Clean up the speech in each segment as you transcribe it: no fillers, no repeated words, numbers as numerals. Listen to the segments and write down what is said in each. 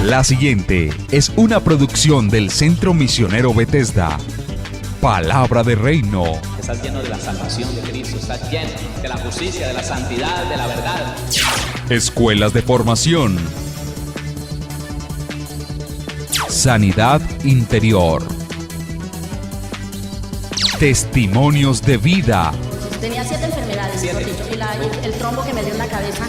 La siguiente es una producción del Centro Misionero Bethesda. Palabra de Reino. Estás lleno de la salvación de Cristo, estás lleno de la justicia, de la santidad, de la verdad. Escuelas de formación. Sanidad interior. Testimonios de vida. Tenía 7 enfermedades, mejor dicho, y el trombo que me dio en la cabeza,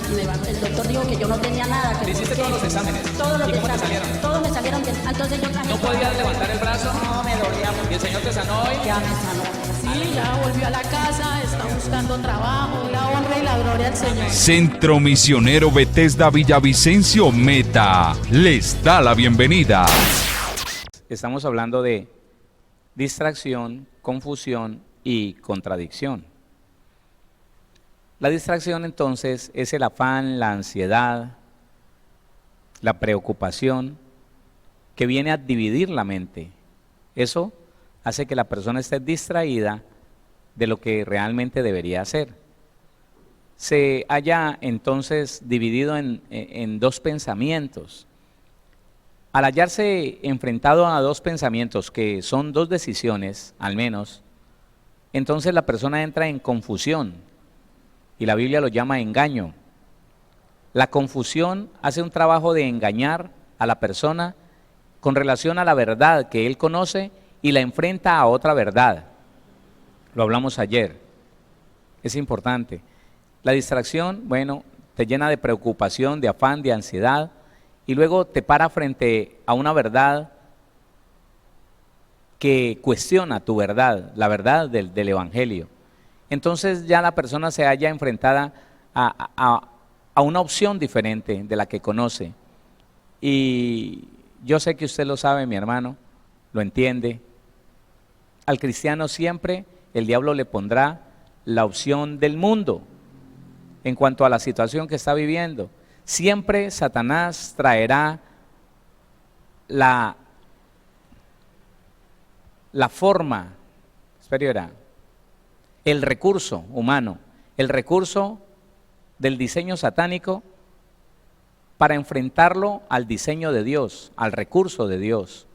el doctor dijo que yo no tenía nada. ¿Le hiciste todos los exámenes? Todos los ¿Y cómo te exámenes, salieron? todos me salieron bien. Entonces yo ¿No podías levantar el brazo? No, me dolía mucho. ¿Y el Señor te sanó hoy? Ya me sanó. Sí, ya volvió a la casa, está buscando trabajo, la honra y la gloria al Señor. Centro Misionero Bethesda Villavicencio Meta les da la bienvenida. Estamos hablando de distracción, confusión y contradicción. La distracción entonces es el afán, la ansiedad, la preocupación que viene a dividir la mente. Eso hace que la persona esté distraída de lo que realmente debería hacer. Se halla entonces dividido en dos pensamientos. Al hallarse enfrentado a dos pensamientos que son dos decisiones, al menos, entonces la persona entra en confusión y la Biblia lo llama engaño. La confusión hace un trabajo de engañar a la persona con relación a la verdad que él conoce y la enfrenta a otra verdad. Lo hablamos ayer. Es importante. La distracción, bueno, te llena de preocupación, de afán, de ansiedad, y luego te para frente a una verdad que cuestiona tu verdad, la verdad del Evangelio. Entonces ya la persona se halla enfrentada a una opción diferente de la que conoce. Y yo sé que usted lo sabe, mi hermano, lo entiende. Al cristiano siempre el diablo le pondrá la opción del mundo en cuanto a la situación que está viviendo. Siempre Satanás traerá la forma, el recurso humano, el recurso del diseño satánico para enfrentarlo al diseño de Dios, al recurso de Dios.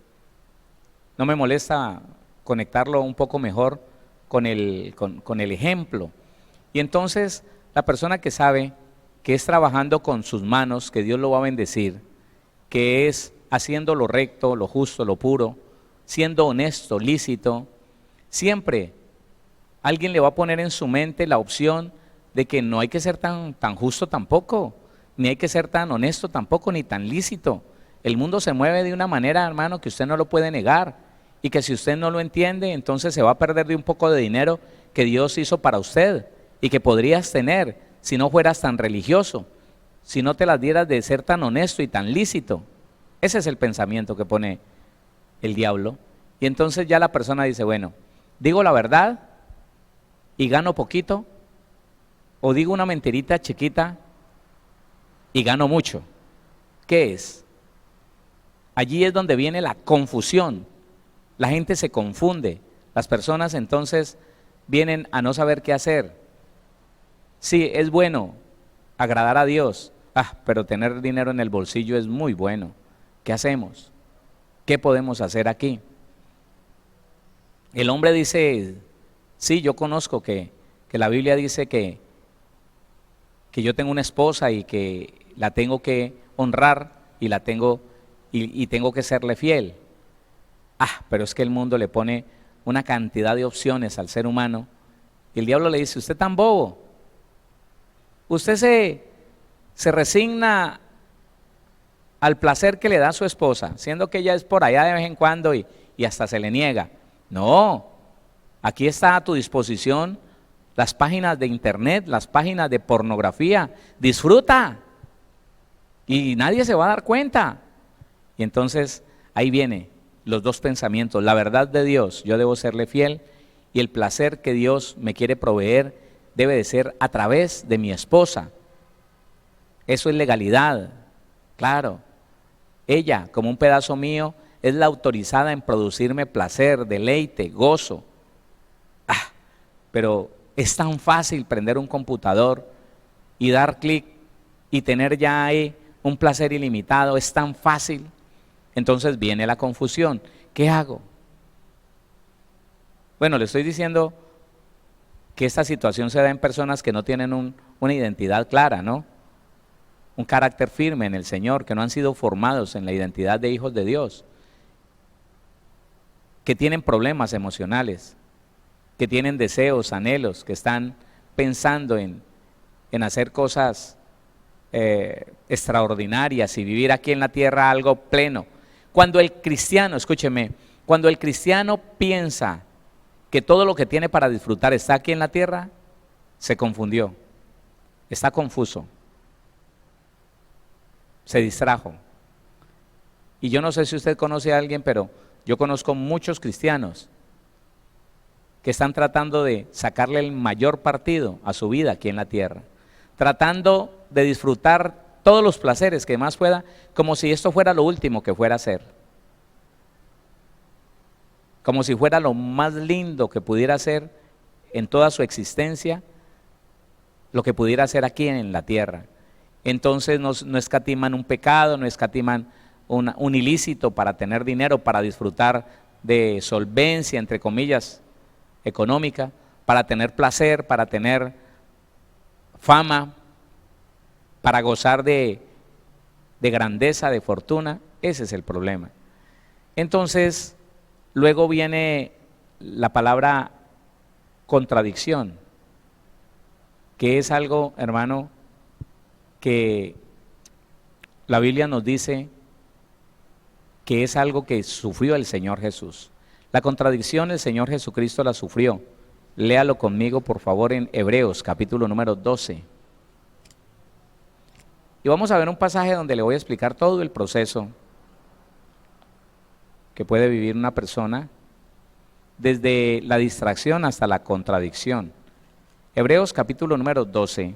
No me molesta conectarlo un poco mejor con el ejemplo. Y entonces la persona que sabe que es trabajando con sus manos, que Dios lo va a bendecir, que es haciendo lo recto, lo justo, lo puro, siendo honesto, lícito, siempre alguien le va a poner en su mente la opción de que no hay que ser tan justo tampoco, ni hay que ser tan honesto tampoco, ni tan lícito. El mundo se mueve de una manera, hermano, que usted no lo puede negar, y que si usted no lo entiende, entonces se va a perder de un poco de dinero que Dios hizo para usted, y que podrías tener si no fueras tan religioso, si no te las dieras de ser tan honesto y tan lícito. Ese es el pensamiento que pone el diablo. Y entonces ya la persona dice, bueno, digo la verdad y gano poquito, o digo una mentirita chiquita y gano mucho. ¿Qué es? Allí es donde viene la confusión. La gente se confunde. Las personas entonces vienen a no saber qué hacer. Sí, es bueno agradar a Dios, pero tener dinero en el bolsillo es muy bueno. ¿Qué hacemos? ¿Qué podemos hacer aquí? El hombre dice, sí, yo conozco que la Biblia dice que yo tengo una esposa y que la tengo que honrar y tengo que serle fiel. Pero es que el mundo le pone una cantidad de opciones al ser humano y el diablo le dice, usted tan bobo, usted se resigna al placer que le da a su esposa, siendo que ella es por allá de vez en cuando y hasta se le niega. No, aquí está a tu disposición las páginas de internet, las páginas de pornografía, disfruta y nadie se va a dar cuenta. Y entonces ahí viene los dos pensamientos, la verdad de Dios, yo debo serle fiel, y el placer que Dios me quiere proveer debe de ser a través de mi esposa. Eso es legalidad, claro. Ella, como un pedazo mío, es la autorizada en producirme placer, deleite, gozo. Pero es tan fácil prender un computador y dar clic y tener ya ahí un placer ilimitado, es tan fácil. Entonces viene la confusión. ¿Qué hago? Bueno, le estoy diciendo que esta situación se da en personas que no tienen una identidad clara, ¿no? Un carácter firme en el Señor, que no han sido formados en la identidad de hijos de Dios, que tienen problemas emocionales, que tienen deseos, anhelos, que están pensando en hacer cosas extraordinarias y vivir aquí en la tierra algo pleno. Cuando el cristiano, escúcheme, cuando el cristiano piensa que todo lo que tiene para disfrutar está aquí en la tierra, se confundió, está confuso, se distrajo. Y yo no sé si usted conoce a alguien, pero yo conozco muchos cristianos que están tratando de sacarle el mayor partido a su vida aquí en la tierra, tratando de disfrutar todos los placeres que más pueda, como si esto fuera lo último que fuera a hacer, como si fuera lo más lindo que pudiera ser en toda su existencia, lo que pudiera hacer aquí en la tierra. Entonces no escatiman un pecado, no escatiman un ilícito para tener dinero, para disfrutar de solvencia, entre comillas, económica, para tener placer, para tener fama, para gozar de grandeza, de fortuna. Ese es el problema. Entonces, luego viene la palabra contradicción, que es algo, hermano, que la Biblia nos dice que es algo que sufrió el Señor Jesús. La contradicción el Señor Jesucristo la sufrió. Léalo conmigo, por favor, en Hebreos, capítulo número 12. Y vamos a ver un pasaje donde le voy a explicar todo el proceso que puede vivir una persona, desde la distracción hasta la contradicción. Hebreos, capítulo número 12.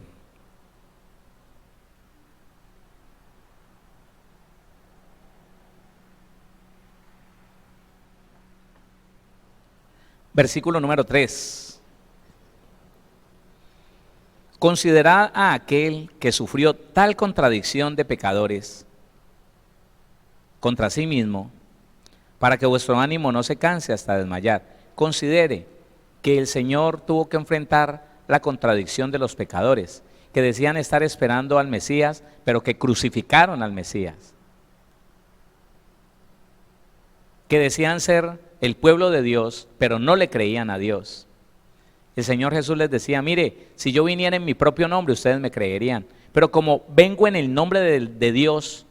Versículo número 3. Considerad a aquel que sufrió tal contradicción de pecadores contra sí mismo, para que vuestro ánimo no se canse hasta desmayar. Considere que el Señor tuvo que enfrentar la contradicción de los pecadores, que decían estar esperando al Mesías, pero que crucificaron al Mesías, que decían ser el pueblo de Dios, pero no le creían a Dios. El Señor Jesús les decía, mire, si yo viniera en mi propio nombre, ustedes me creerían, pero como vengo en el nombre de Dios,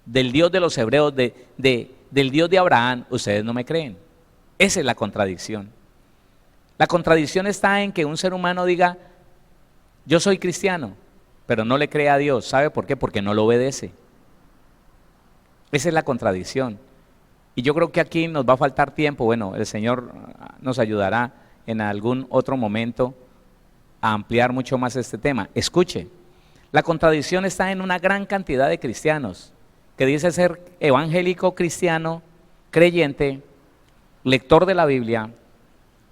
del Dios de los hebreos, del Dios de Abraham, ustedes no me creen. Esa es la contradicción. La contradicción está en que un ser humano diga, yo soy cristiano, pero no le cree a Dios. ¿Sabe por qué? Porque no lo obedece. Esa es la contradicción. Y yo creo que aquí nos va a faltar tiempo. Bueno, el Señor nos ayudará en algún otro momento a ampliar mucho más este tema. Escuche, la contradicción está en una gran cantidad de cristianos que dice ser evangélico, cristiano, creyente, lector de la Biblia,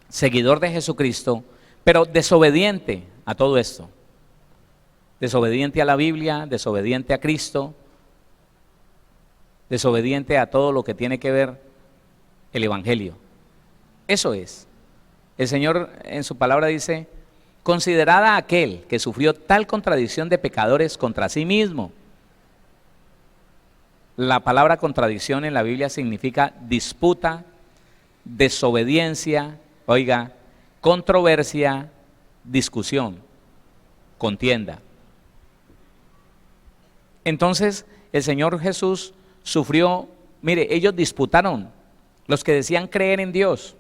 seguidor de Jesucristo, pero desobediente a todo esto. Desobediente a la Biblia, desobediente a Cristo, desobediente a todo lo que tiene que ver el Evangelio. Eso es. El Señor en su palabra dice, considerad a aquel que sufrió tal contradicción de pecadores contra sí mismo. La palabra contradicción en la Biblia significa disputa, desobediencia, oiga, controversia, discusión, contienda. Entonces el Señor Jesús sufrió, mire, ellos disputaron, los que decían creer en Dios,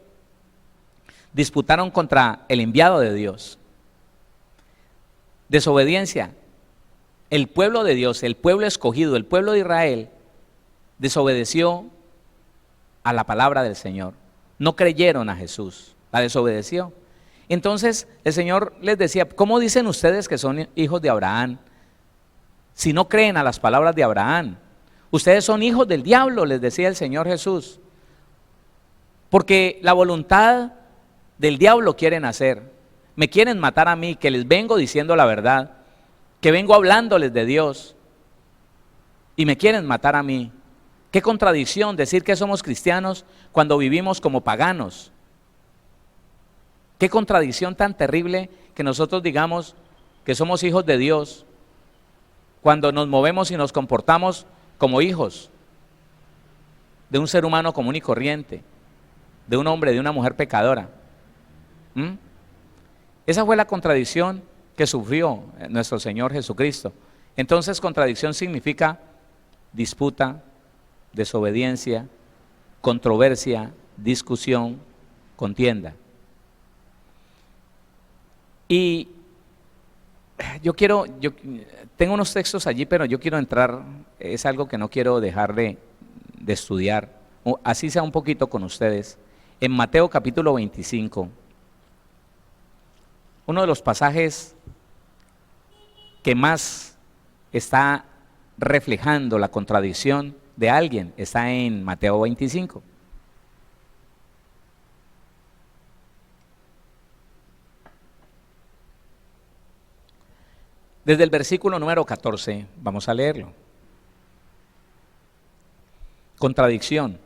disputaron contra el enviado de Dios. Desobediencia, el pueblo de Dios, el pueblo escogido, el pueblo de Israel, desobedeció a la palabra del Señor. No creyeron a Jesús, la desobedeció. Entonces el Señor les decía, ¿cómo dicen ustedes que son hijos de Abraham si no creen a las palabras de Abraham? Ustedes son hijos del diablo, les decía el Señor Jesús, porque la voluntad del diablo quieren hacer. Me quieren matar a mí, que les vengo diciendo la verdad, que vengo hablándoles de Dios. y me quieren matar a mí. Qué contradicción decir que somos cristianos cuando vivimos como paganos. Qué contradicción tan terrible que nosotros digamos que somos hijos de Dios cuando nos movemos y nos comportamos como hijos de un ser humano común y corriente, de un hombre, de una mujer pecadora. Esa fue la contradicción que sufrió nuestro Señor Jesucristo. Entonces, contradicción significa disputa, desobediencia, controversia, discusión, contienda. Y yo tengo unos textos allí, pero yo quiero entrar, es algo que no quiero dejar de estudiar, así sea un poquito con ustedes. En Mateo capítulo 25, uno de los pasajes que más está reflejando la contradicción de alguien está en Mateo 25. Desde el versículo número 14, vamos a leerlo. Contradicción,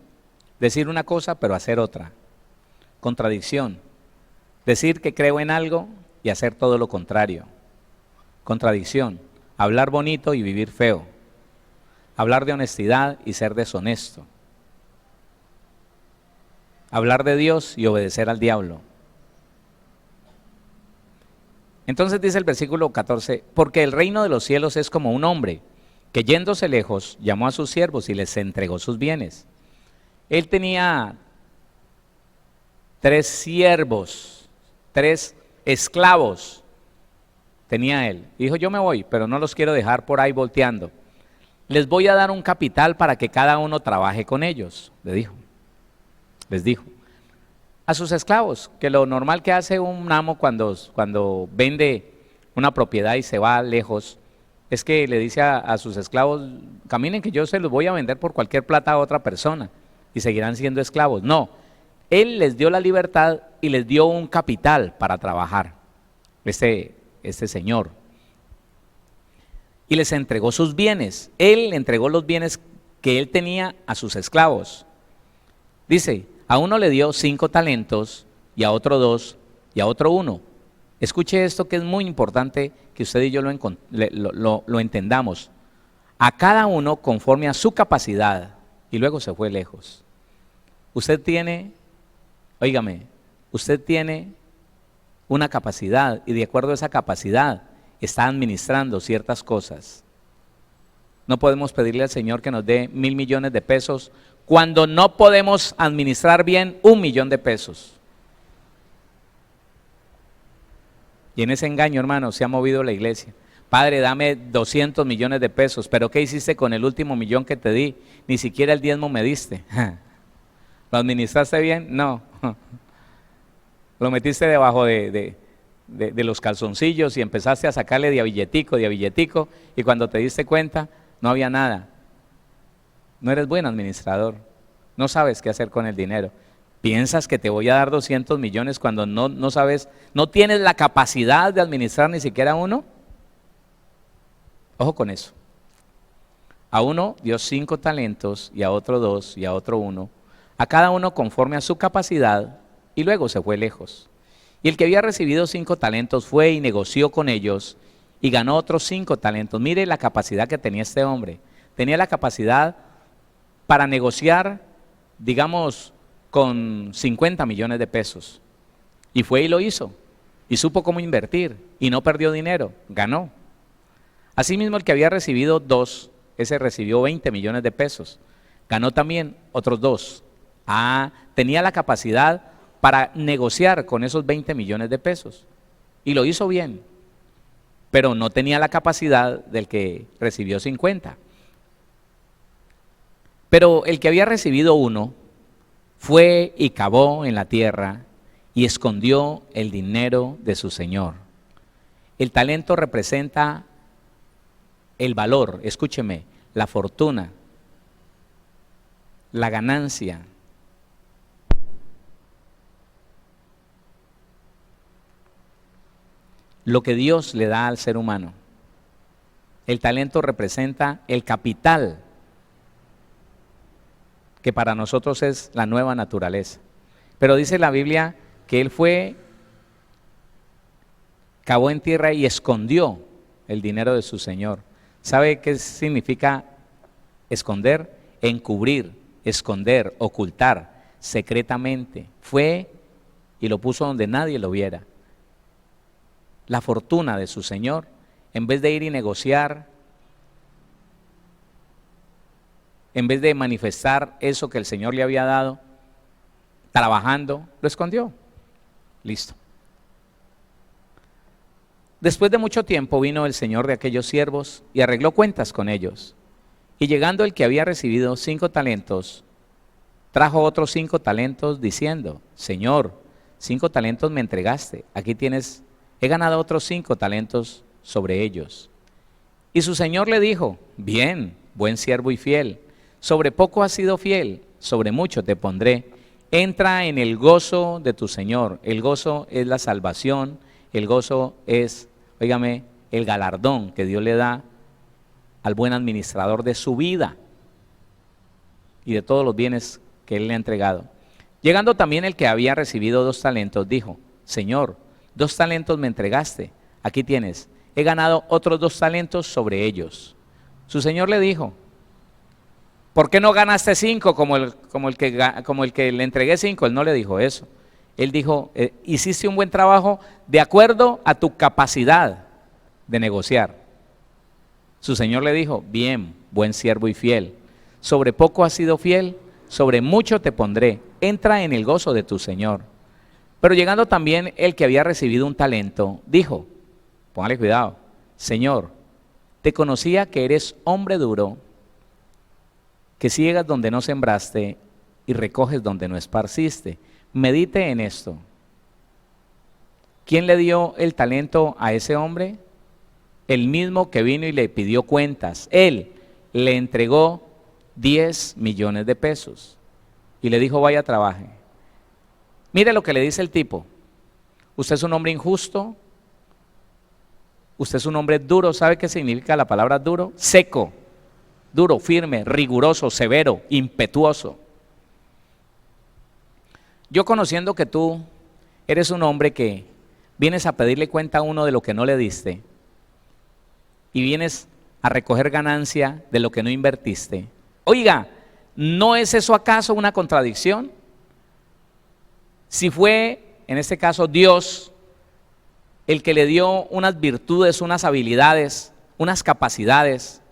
decir una cosa pero hacer otra. Contradicción, decir que creo en algo y hacer todo lo contrario. Contradicción, hablar bonito y vivir feo. Hablar de honestidad y ser deshonesto. Hablar de Dios y obedecer al diablo. Entonces dice el versículo 14, porque el reino de los cielos es como un hombre que yéndose lejos llamó a sus siervos y les entregó sus bienes. Él tenía 3 siervos, 3 esclavos tenía él. Dijo, yo me voy, pero no los quiero dejar por ahí volteando. Les voy a dar un capital para que cada uno trabaje con ellos, les dijo. A sus esclavos, que lo normal que hace un amo cuando vende una propiedad y se va lejos, es que le dice a sus esclavos, caminen que yo se los voy a vender por cualquier plata a otra persona y seguirán siendo esclavos. No, él les dio la libertad y les dio un capital para trabajar, este señor. Y les entregó sus bienes, él entregó los bienes que él tenía a sus esclavos. Dice, a uno le dio 5 talentos, y a otro 2, y a otro 1. Escuche esto que es muy importante que usted y yo lo entendamos. A cada uno conforme a su capacidad, y luego se fue lejos. Usted tiene, óigame, usted tiene una capacidad, y de acuerdo a esa capacidad está administrando ciertas cosas. No podemos pedirle al Señor que nos dé 1.000 millones de pesos cuando no podemos administrar bien 1 millón de pesos. Y en ese engaño, hermano, se ha movido la iglesia. Padre, dame 200 millones de pesos, pero ¿qué hiciste con el último millón que te di? Ni siquiera el diezmo me diste. ¿Lo administraste bien? No. Lo metiste debajo de los calzoncillos y empezaste a sacarle de a billetico, y cuando te diste cuenta, no había nada. No eres buen administrador, no sabes qué hacer con el dinero. ¿Piensas que te voy a dar 200 millones cuando no sabes, no tienes la capacidad de administrar ni siquiera uno? Ojo con eso. A uno dio 5 talentos, y a otro 2, y a otro 1, a cada uno conforme a su capacidad, y luego se fue lejos. Y el que había recibido 5 talentos fue y negoció con ellos, y ganó otros 5 talentos. Mire la capacidad que tenía este hombre. Tenía la capacidad para negociar, digamos, con 50 millones de pesos. Y fue y lo hizo. Y supo cómo invertir. Y no perdió dinero, ganó. Asimismo, el que había recibido 2, ese recibió 20 millones de pesos. Ganó también otros 2. Tenía la capacidad para negociar con esos 20 millones de pesos. Y lo hizo bien. Pero no tenía la capacidad del que recibió 50. Pero el que había recibido 1 fue y cavó en la tierra y escondió el dinero de su señor. El talento representa el valor, escúcheme, la fortuna, la ganancia. Lo que Dios le da al ser humano. El talento representa el capital que para nosotros es la nueva naturaleza. Pero dice la Biblia que él cavó en tierra y escondió el dinero de su señor. ¿Sabe qué significa esconder? Encubrir, esconder, ocultar, secretamente. Fue y lo puso donde nadie lo viera. La fortuna de su señor, en vez de ir y negociar, en vez de manifestar eso que el Señor le había dado, trabajando, lo escondió. Listo. Después de mucho tiempo vino el señor de aquellos siervos y arregló cuentas con ellos. Y llegando el que había recibido 5 talentos, trajo otros 5 talentos diciendo: Señor, 5 talentos me entregaste, aquí tienes, he ganado otros 5 talentos sobre ellos. Y su señor le dijo: bien, buen siervo y fiel, sobre poco has sido fiel, sobre mucho te pondré. Entra en el gozo de tu Señor. El gozo es la salvación, el gozo es, óigame, el galardón que Dios le da al buen administrador de su vida y de todos los bienes que Él le ha entregado. Llegando también el que había recibido 2 talentos, dijo: Señor, 2 talentos me entregaste, aquí tienes, he ganado otros 2 talentos sobre ellos. Su Señor le dijo: ¿por qué no ganaste 5 como el que le entregué 5? Él no le dijo eso. Él dijo: hiciste un buen trabajo de acuerdo a tu capacidad de negociar. Su Señor le dijo: bien, buen siervo y fiel, sobre poco has sido fiel, sobre mucho te pondré, entra en el gozo de tu Señor. Pero llegando también el que había recibido un talento, dijo, póngale cuidado: Señor, te conocía que eres hombre duro, que ciegas donde no sembraste y recoges donde no esparciste. Medite en esto. ¿Quién le dio el talento a ese hombre? El mismo que vino y le pidió cuentas. Él le entregó 10 millones de pesos y le dijo: vaya, trabaje. Mire lo que le dice el tipo: usted es un hombre injusto, usted es un hombre duro. ¿Sabe qué significa la palabra duro? Seco. Duro, firme, riguroso, severo, impetuoso. Yo, conociendo que tú eres un hombre que vienes a pedirle cuenta a uno de lo que no le diste y vienes a recoger ganancia de lo que no invertiste. Oiga, ¿no es eso acaso una contradicción? Si fue, en este caso, Dios el que le dio unas virtudes, unas habilidades, unas capacidades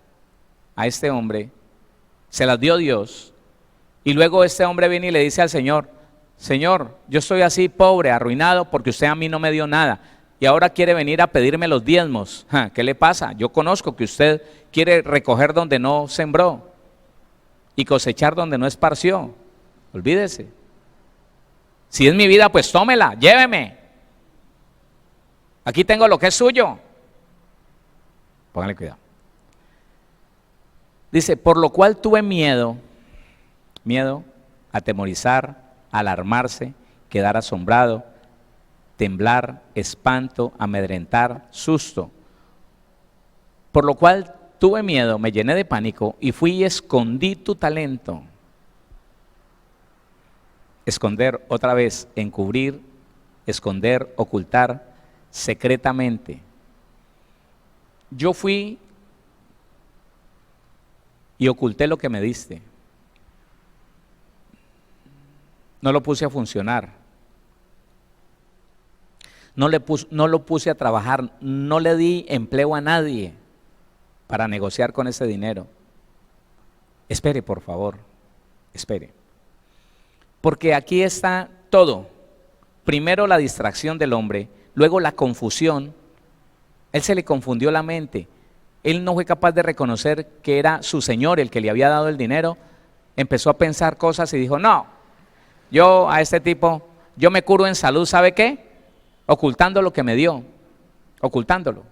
a este hombre, se las dio Dios, y luego este hombre viene y le dice al Señor: Señor, yo estoy así pobre, arruinado, porque usted a mí no me dio nada, y ahora quiere venir a pedirme los diezmos. ¿Qué le pasa? Yo conozco que usted quiere recoger donde no sembró y cosechar donde no esparció. Olvídese. Si es mi vida, pues tómela, lléveme. Aquí tengo lo que es suyo. Póngale cuidado. Dice: por lo cual tuve miedo, atemorizar, alarmarse, quedar asombrado, temblar, espanto, amedrentar, susto. Por lo cual tuve miedo, me llené de pánico y fui y escondí tu talento. Esconder, otra vez, encubrir, esconder, ocultar, secretamente. Yo fui y oculté lo que me diste. No lo puse a funcionar. No lo puse a trabajar. No le di empleo a nadie para negociar con ese dinero. Espere, por favor. Espere. Porque aquí está todo. Primero la distracción del hombre, luego la confusión. Él se le confundió la mente. Él no fue capaz de reconocer que era su Señor el que le había dado el dinero. Empezó a pensar cosas y dijo: no, yo a este tipo, yo me curo en salud, ¿sabe qué? Ocultando lo que me dio, ocultándolo.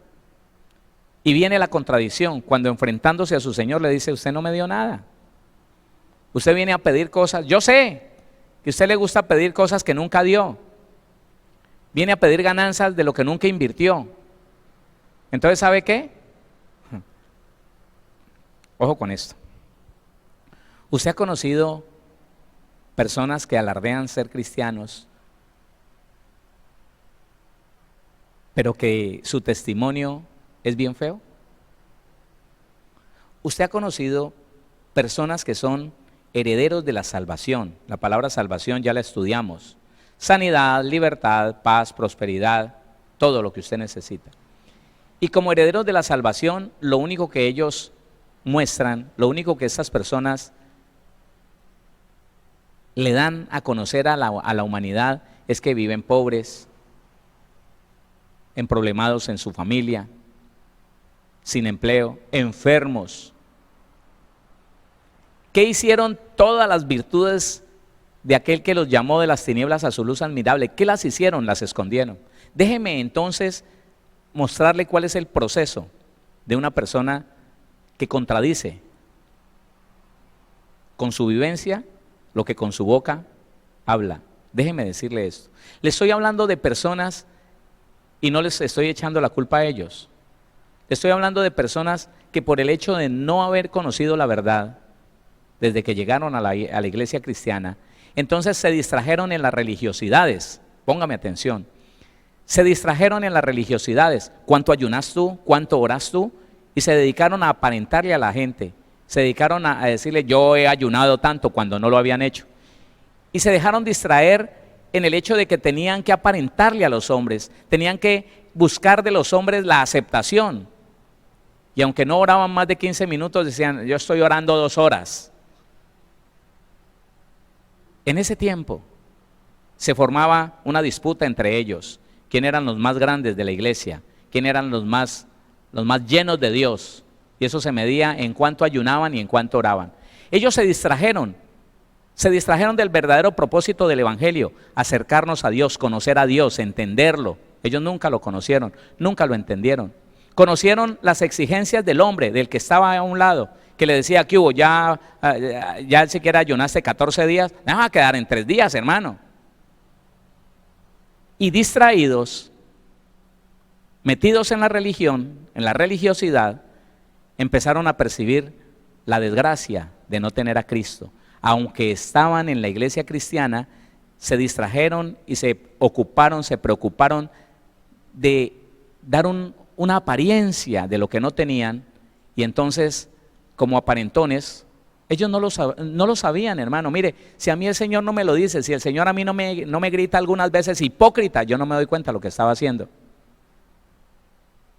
Y viene la contradicción, cuando enfrentándose a su Señor le dice: usted no me dio nada. Usted viene a pedir cosas, yo sé que a usted le gusta pedir cosas que nunca dio. Viene a pedir ganancias de lo que nunca invirtió. Entonces, ¿sabe qué? Ojo con esto. ¿Usted ha conocido personas que alardean ser cristianos, pero que su testimonio es bien feo? ¿Usted ha conocido personas que son herederos de la salvación? La palabra salvación ya la estudiamos. Sanidad, libertad, paz, prosperidad, todo lo que usted necesita. Y como herederos de la salvación, lo único que ellos muestran, lo único que estas personas le dan a conocer a la humanidad es que viven pobres, emproblemados en su familia, sin empleo, enfermos. ¿Qué hicieron todas las virtudes de aquel que los llamó de las tinieblas a su luz admirable? ¿Qué las hicieron? Las escondieron. Déjeme entonces mostrarle cuál es el proceso de una persona que contradice con su vivencia lo que con su boca habla. Déjeme decirle esto. Le estoy hablando de personas y no les estoy echando la culpa a ellos. Estoy hablando de personas que por el hecho de no haber conocido la verdad desde que llegaron a la iglesia cristiana, entonces se distrajeron en las religiosidades. Póngame atención. Se distrajeron en las religiosidades. ¿Cuánto ayunas tú? ¿Cuánto oras tú? Y se dedicaron a aparentarle a la gente. Se dedicaron a decirle, yo he ayunado tanto, cuando no lo habían hecho. Y se dejaron distraer en el hecho de que tenían que aparentarle a los hombres, tenían que buscar de los hombres la aceptación. Y aunque no oraban más de 15 minutos, decían, yo estoy orando 2 horas. En ese tiempo se formaba una disputa entre ellos. ¿Quién eran los más grandes de la iglesia? ¿Quién eran los más llenos de Dios? Y eso se medía en cuánto ayunaban y en cuánto oraban. Ellos se distrajeron del verdadero propósito del evangelio, acercarnos a Dios, conocer a Dios, entenderlo. Ellos nunca lo conocieron, nunca lo entendieron. Conocieron las exigencias del hombre, del que estaba a un lado, que le decía, ¿qué hubo? Ya siquiera ayunaste 14 días, me vas a quedar en 3 días, hermano. Y distraídos, metidos en la religión, en la religiosidad, empezaron a percibir la desgracia de no tener a Cristo. Aunque estaban en la iglesia cristiana, se distrajeron y se preocuparon de dar una apariencia de lo que no tenían, y entonces, como aparentones, ellos no lo sabían, hermano. Mire, si a mí el Señor no me lo dice, si el Señor a mí no me grita algunas veces hipócrita, yo no me doy cuenta de lo que estaba haciendo.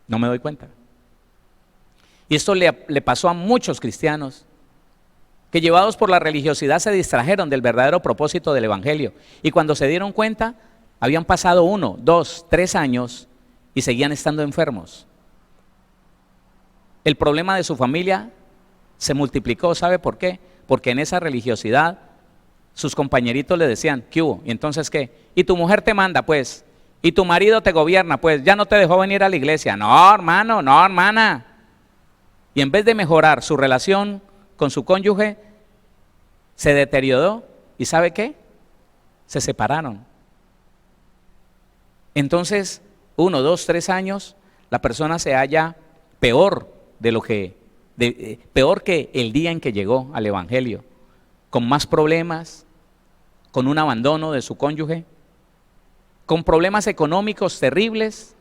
No me doy cuenta. Y esto le pasó a muchos cristianos que, llevados por la religiosidad, se distrajeron del verdadero propósito del evangelio. Y cuando se dieron cuenta, habían pasado 1, 2, 3 años y seguían estando enfermos. El problema de su familia se multiplicó. ¿Sabe por qué? Porque en esa religiosidad sus compañeritos le decían, ¿qué hubo? ¿Y entonces qué? ¿Y tu mujer te manda, pues? ¿Y tu marido te gobierna, pues? ¿Ya no te dejó venir a la iglesia? No, hermano, no, hermana. Y en vez de mejorar su relación con su cónyuge, se deterioró. ¿Y sabe qué? Se separaron. Entonces, 1, 2, 3 años, la persona se halla peor peor que el día en que llegó al evangelio, con más problemas, con un abandono de su cónyuge, con problemas económicos terribles,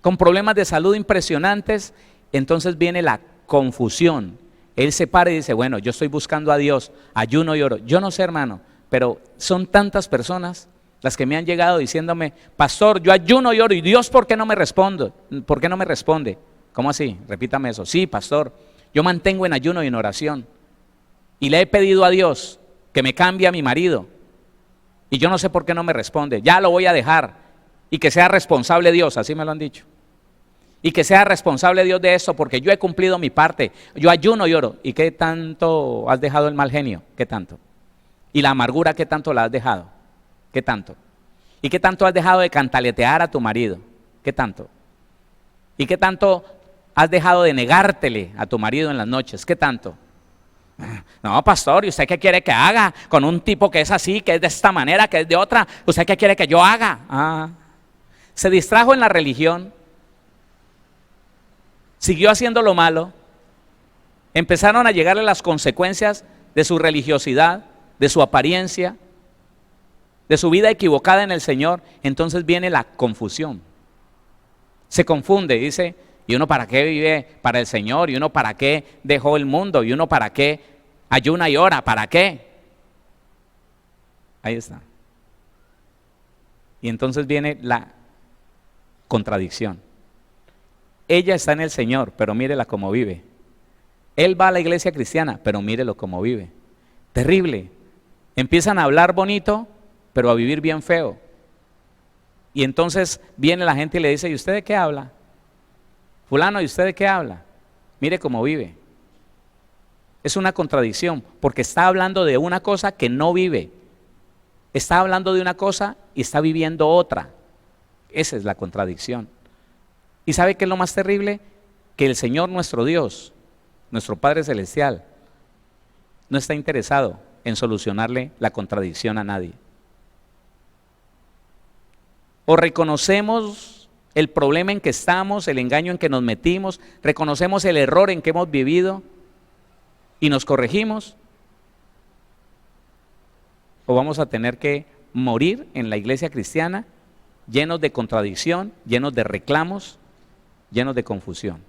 con problemas de salud impresionantes. Entonces viene la confusión. Él se para y dice, bueno, yo estoy buscando a Dios, ayuno y oro. Yo no sé, hermano, pero son tantas personas las que me han llegado diciéndome, pastor, yo ayuno y oro, y Dios, ¿por qué no me responde? ¿Por qué no me responde? ¿Cómo así? Repítame eso. Sí, pastor, yo mantengo en ayuno y en oración, y le he pedido a Dios que me cambie a mi marido, y yo no sé por qué no me responde. Ya lo voy a dejar, y que sea responsable Dios, así me lo han dicho. Y que sea responsable Dios de esto, porque yo he cumplido mi parte, yo ayuno y oro. ¿Y qué tanto has dejado el mal genio? ¿Qué tanto? ¿Y la amargura qué tanto la has dejado? ¿Qué tanto? ¿Y qué tanto has dejado de cantaletear a tu marido? ¿Qué tanto? ¿Y qué tanto has dejado de negártele a tu marido en las noches? ¿Qué tanto? No, pastor, ¿y usted qué quiere que haga con un tipo que es así, que es de esta manera, que es de otra? ¿Usted qué quiere que yo haga? Se distrajo en la religión, siguió haciendo lo malo, empezaron a llegarle las consecuencias de su religiosidad, de su apariencia, de su vida equivocada en el Señor, entonces viene la confusión. Se confunde, dice, ¿y uno para qué vive para el Señor? ¿Y uno para qué dejó el mundo? ¿Y uno para qué ayuna y ora? ¿Para qué? Ahí está. Y entonces viene la contradicción. Ella está en el Señor, pero mírela cómo vive. Él va a la iglesia cristiana, pero mírelo cómo vive. Terrible. Empiezan a hablar bonito, pero a vivir bien feo. Y entonces viene la gente y le dice, ¿y usted de qué habla? Fulano, ¿y usted de qué habla? Mire cómo vive. Es una contradicción, porque está hablando de una cosa que no vive. Está hablando de una cosa y está viviendo otra. Esa es la contradicción. ¿Y sabe qué es lo más terrible? Que el Señor nuestro Dios, nuestro Padre Celestial, no está interesado en solucionarle la contradicción a nadie. O reconocemos el problema en que estamos, el engaño en que nos metimos, reconocemos el error en que hemos vivido y nos corregimos, o vamos a tener que morir en la iglesia cristiana llenos de contradicción, llenos de reclamos, llenos de confusión.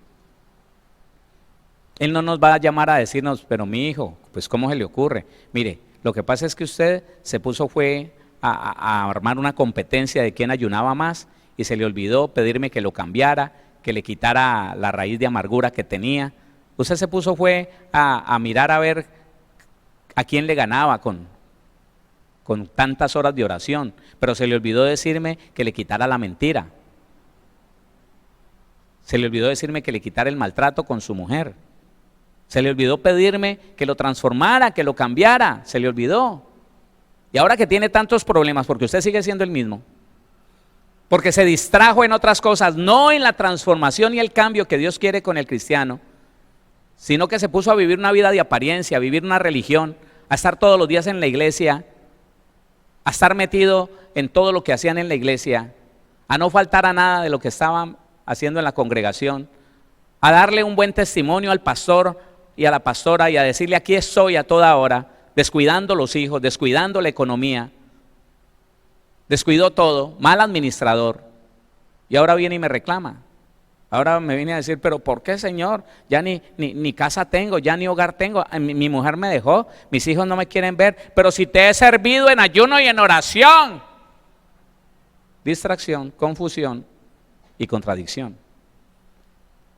Él no nos va a llamar a decirnos, pero mi hijo, pues ¿cómo se le ocurre? Mire, lo que pasa es que usted se puso fue a armar una competencia de quién ayunaba más y se le olvidó pedirme que lo cambiara, que le quitara la raíz de amargura que tenía. Usted se puso fue a mirar a ver a quién le ganaba con tantas horas de oración, pero se le olvidó decirme que le quitara la mentira. Se le olvidó decirme que le quitara el maltrato con su mujer. Se le olvidó pedirme que lo transformara, que lo cambiara. Se le olvidó. Y ahora que tiene tantos problemas, porque usted sigue siendo el mismo, porque se distrajo en otras cosas, no en la transformación y el cambio que Dios quiere con el cristiano, sino que se puso a vivir una vida de apariencia, a vivir una religión, a estar todos los días en la iglesia, a estar metido en todo lo que hacían en la iglesia, a no faltar a nada de lo que estaban haciendo en la congregación, a darle un buen testimonio al pastor y a la pastora y a decirle aquí estoy a toda hora, descuidando los hijos, descuidando la economía, descuidó todo, mal administrador, y ahora viene y me reclama. Ahora me viene a decir, pero ¿por qué, Señor? Ya ni casa tengo, ya ni hogar tengo, mi mujer me dejó, mis hijos no me quieren ver, pero si te he servido en ayuno y en oración. Distracción, confusión y contradicción.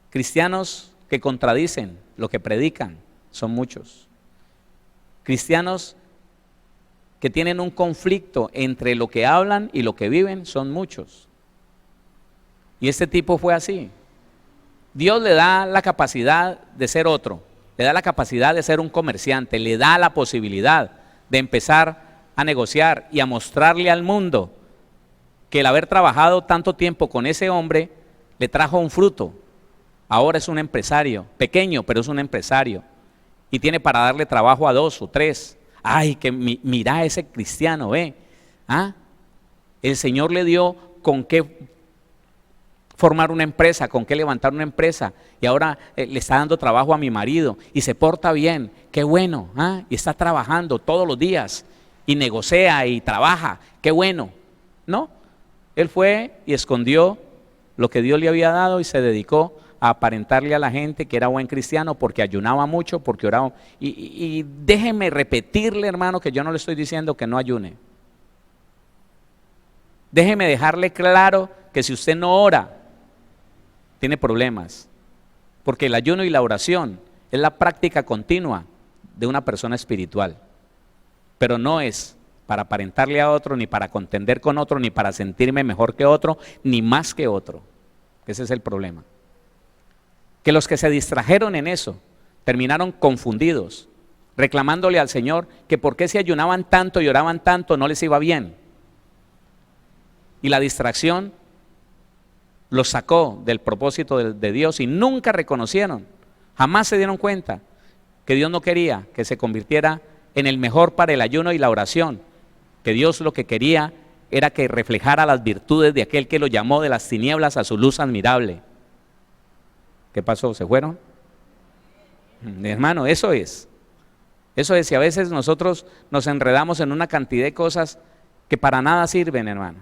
Cristianos que contradicen lo que predican son muchos. Cristianos que tienen un conflicto entre lo que hablan y lo que viven son muchos. Y este tipo fue así. Dios le da la capacidad de ser otro, le da la capacidad de ser un comerciante, le da la posibilidad de empezar a negociar y a mostrarle al mundo que el haber trabajado tanto tiempo con ese hombre le trajo un fruto. Ahora es un empresario, pequeño, pero es un empresario y tiene para darle trabajo a 2 o 3. Ay, que mira a ese cristiano, ve. El Señor le dio con qué formar una empresa, con qué levantar una empresa, y ahora le está dando trabajo a mi marido y se porta bien, qué bueno, y está trabajando todos los días y negocia y trabaja, qué bueno. No, él fue y escondió lo que Dios le había dado y se dedicó a aparentarle a la gente que era buen cristiano porque ayunaba mucho, porque oraba. Y déjeme repetirle, hermano, que yo no le estoy diciendo que no ayune. Déjeme dejarle claro que si usted no ora, tiene problemas, porque el ayuno y la oración es la práctica continua de una persona espiritual, pero no es para aparentarle a otro, ni para contender con otro, ni para sentirme mejor que otro, ni más que otro. Ese es el problema. Que los que se distrajeron en eso terminaron confundidos, reclamándole al Señor que por qué si ayunaban tanto y oraban tanto no les iba bien. Y la distracción los sacó del propósito de Dios y nunca reconocieron, jamás se dieron cuenta que Dios no quería que se convirtiera en el mejor para el ayuno y la oración, que Dios lo que quería era que reflejara las virtudes de aquel que lo llamó de las tinieblas a su luz admirable. ¿Qué pasó? ¿Se fueron? Hermano, eso es. Eso es, si a veces nosotros nos enredamos en una cantidad de cosas que para nada sirven, hermano.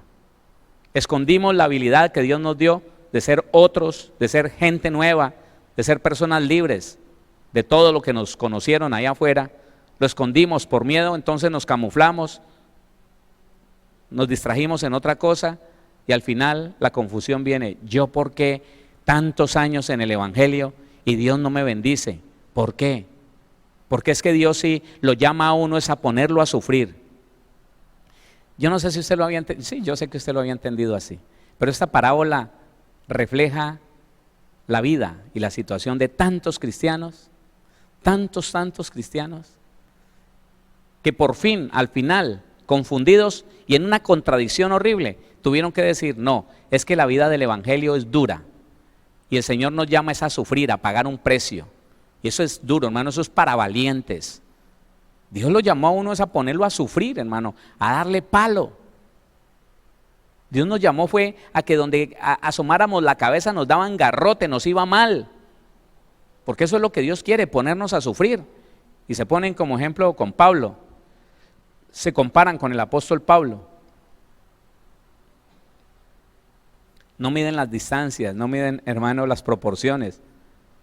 Escondimos la habilidad que Dios nos dio de ser otros, de ser gente nueva, de ser personas libres de todo lo que nos conocieron allá afuera. Lo escondimos por miedo, entonces nos camuflamos, nos distrajimos en otra cosa y al final la confusión viene. ¿Yo por qué tantos años en el Evangelio y Dios no me bendice? ¿Por qué? Porque es que Dios sí lo llama a uno es a ponerlo a sufrir. Yo no sé si usted lo había entendido, sí, yo sé que usted lo había entendido así, pero esta parábola refleja la vida y la situación de tantos cristianos, tantos cristianos, que por fin, al final, confundidos y en una contradicción horrible, tuvieron que decir, no, es que la vida del Evangelio es dura y el Señor nos llama es a sufrir, a pagar un precio. Y eso es duro, hermano, eso es para valientes. Dios lo llamó a uno es a ponerlo a sufrir, hermano, a darle palo. Dios nos llamó fue a que donde asomáramos la cabeza nos daban garrote, nos iba mal. Porque eso es lo que Dios quiere, ponernos a sufrir. Y se ponen como ejemplo con Pablo. Se comparan con el apóstol Pablo. No miden las distancias, no miden, hermano, las proporciones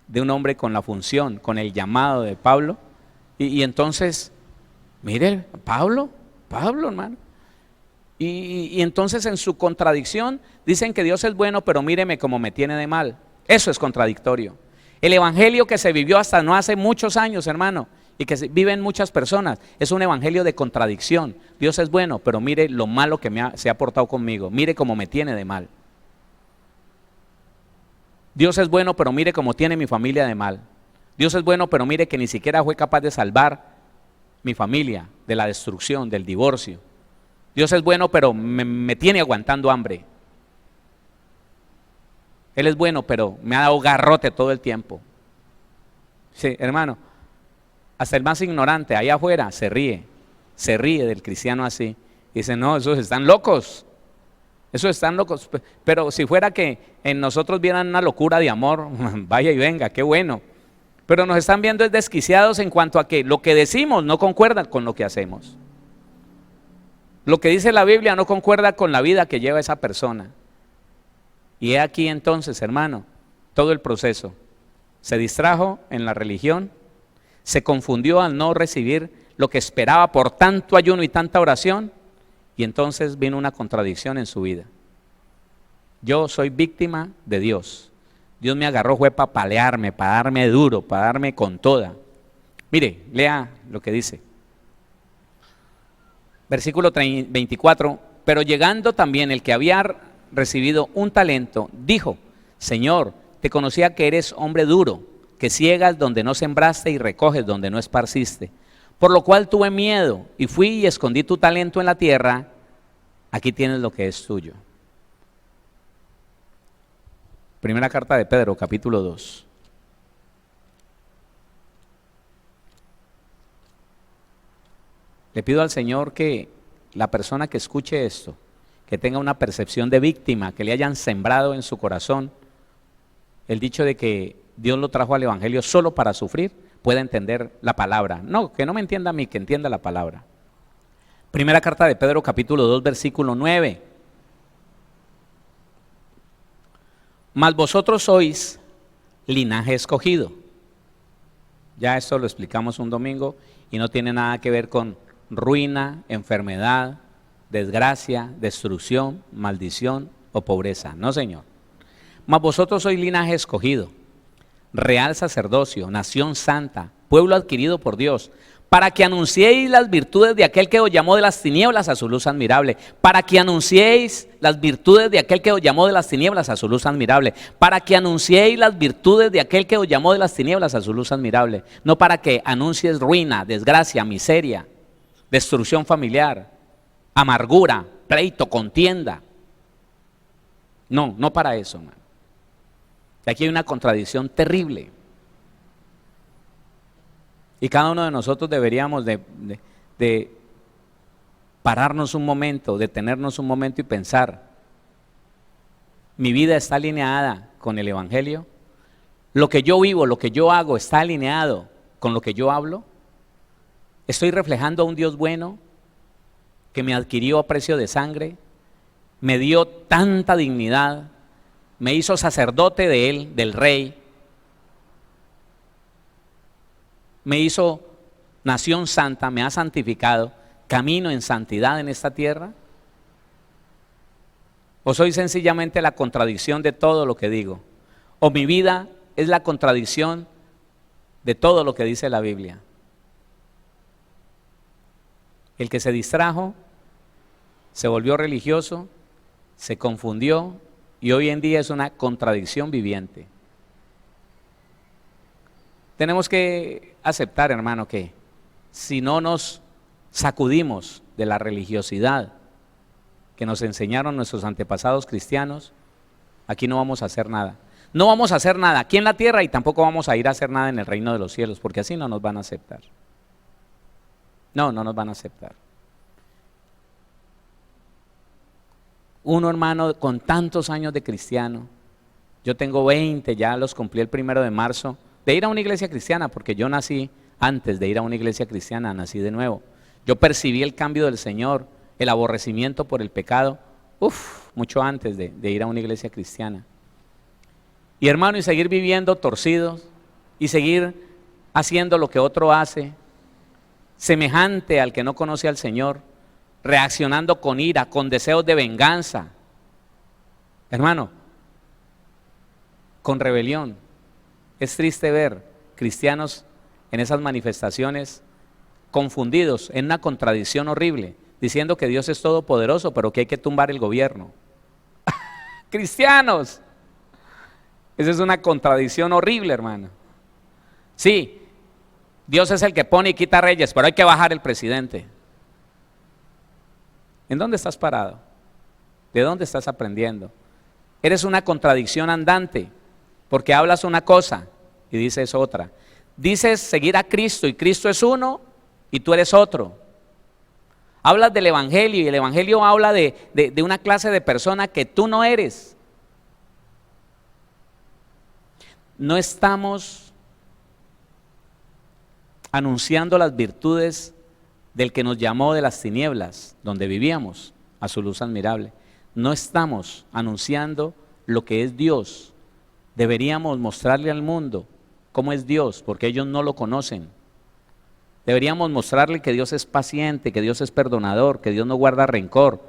de un hombre con la función, con el llamado de Pablo. Y entonces, mire, Pablo, hermano. Y entonces en su contradicción dicen que Dios es bueno, pero míreme cómo me tiene de mal. Eso es contradictorio. El evangelio que se vivió hasta no hace muchos años, hermano, y que viven muchas personas, es un evangelio de contradicción. Dios es bueno, pero mire lo malo que se ha portado conmigo. Mire cómo me tiene de mal. Dios es bueno, pero mire cómo tiene mi familia de mal. Dios es bueno, pero mire que ni siquiera fue capaz de salvar mi familia de la destrucción, del divorcio. Dios es bueno, pero me tiene aguantando hambre. Él es bueno, pero me ha dado garrote todo el tiempo. Sí, hermano, hasta el más ignorante allá afuera se ríe del cristiano así. Dice, no, esos están locos. Esos están locos. Pero si fuera que en nosotros vieran una locura de amor, vaya y venga, qué bueno. Pero nos están viendo desquiciados en cuanto a que lo que decimos no concuerda con lo que hacemos. Lo que dice la Biblia no concuerda con la vida que lleva esa persona. Y he aquí entonces, hermano, todo el proceso. Se distrajo en la religión, se confundió al no recibir lo que esperaba por tanto ayuno y tanta oración, y entonces vino una contradicción en su vida. Yo soy víctima de Dios. Dios me agarró fue para palearme, para darme duro, para darme con toda. Mire, lea lo que dice. Versículo 24, pero llegando también el que había recibido un talento, dijo, Señor, te conocía que eres hombre duro, que ciegas donde no sembraste y recoges donde no esparciste. Por lo cual tuve miedo y fui y escondí tu talento en la tierra, aquí tienes lo que es tuyo. Primera carta de Pedro, capítulo 2. Le pido al Señor que la persona que escuche esto, que tenga una percepción de víctima, que le hayan sembrado en su corazón el dicho de que Dios lo trajo al evangelio solo para sufrir, pueda entender la palabra. No, que no me entienda a mí, que entienda la palabra. Primera carta de Pedro, capítulo 2, versículo 9. Mas vosotros sois linaje escogido. Ya esto lo explicamos un domingo y no tiene nada que ver con ruina, enfermedad, desgracia, destrucción, maldición o pobreza. No, Señor. Mas vosotros sois linaje escogido, real sacerdocio, nación santa, pueblo adquirido por Dios, para que anunciéis las virtudes de aquel que os llamó de las tinieblas a su luz admirable, para que anunciéis las virtudes de aquel que os llamó de las tinieblas a su luz admirable, para que anunciéis las virtudes de aquel que os llamó de las tinieblas a su luz admirable, no para que anuncies ruina, desgracia, miseria, destrucción familiar, amargura, pleito, contienda. No, no para eso, hermano. Aquí hay una contradicción terrible. Y cada uno de nosotros deberíamos de pararnos un momento, detenernos un momento y pensar, ¿mi vida está alineada con el evangelio? ¿Lo que yo vivo, lo que yo hago está alineado con lo que yo hablo? Estoy reflejando a un Dios bueno que me adquirió a precio de sangre, me dio tanta dignidad, me hizo sacerdote de Él, del Rey, me hizo nación santa, me ha santificado, camino en santidad en esta tierra. ¿O soy sencillamente la contradicción de todo lo que digo? ¿O mi vida es la contradicción de todo lo que dice la Biblia? El que se distrajo, se volvió religioso, se confundió y hoy en día es una contradicción viviente. Tenemos que aceptar, hermano, que si no nos sacudimos de la religiosidad que nos enseñaron nuestros antepasados cristianos, aquí no vamos a hacer nada. No vamos a hacer nada aquí en la tierra y tampoco vamos a ir a hacer nada en el reino de los cielos, porque así no nos van a aceptar. No nos van a aceptar. Uno, hermano, con tantos años de cristiano, yo tengo 20, ya los cumplí el 1 de marzo, de ir a una iglesia cristiana, porque yo nací antes de ir a una iglesia cristiana, nací de nuevo. Yo percibí el cambio del Señor, el aborrecimiento por el pecado, mucho antes de ir a una iglesia cristiana. Y hermano, y seguir viviendo torcidos, y seguir haciendo lo que otro hace, semejante al que no conoce al Señor, reaccionando con ira, con deseos de venganza, hermano, con rebelión. Es triste ver cristianos en esas manifestaciones confundidos, en una contradicción horrible, diciendo que Dios es todopoderoso, pero que hay que tumbar el gobierno. ¡Cristianos! Esa es una contradicción horrible, hermano. Sí, Dios es el que pone y quita reyes, pero hay que bajar el presidente. ¿En dónde estás parado? ¿De dónde estás aprendiendo? Eres una contradicción andante, porque hablas una cosa y dices otra. Dices seguir a Cristo y Cristo es uno y tú eres otro. Hablas del Evangelio y el Evangelio habla de una clase de persona que tú no eres. No estamos anunciando las virtudes del que nos llamó de las tinieblas, donde vivíamos, a su luz admirable. No estamos anunciando lo que es Dios. Deberíamos mostrarle al mundo cómo es Dios, porque ellos no lo conocen. Deberíamos mostrarle que Dios es paciente, que Dios es perdonador, que Dios no guarda rencor,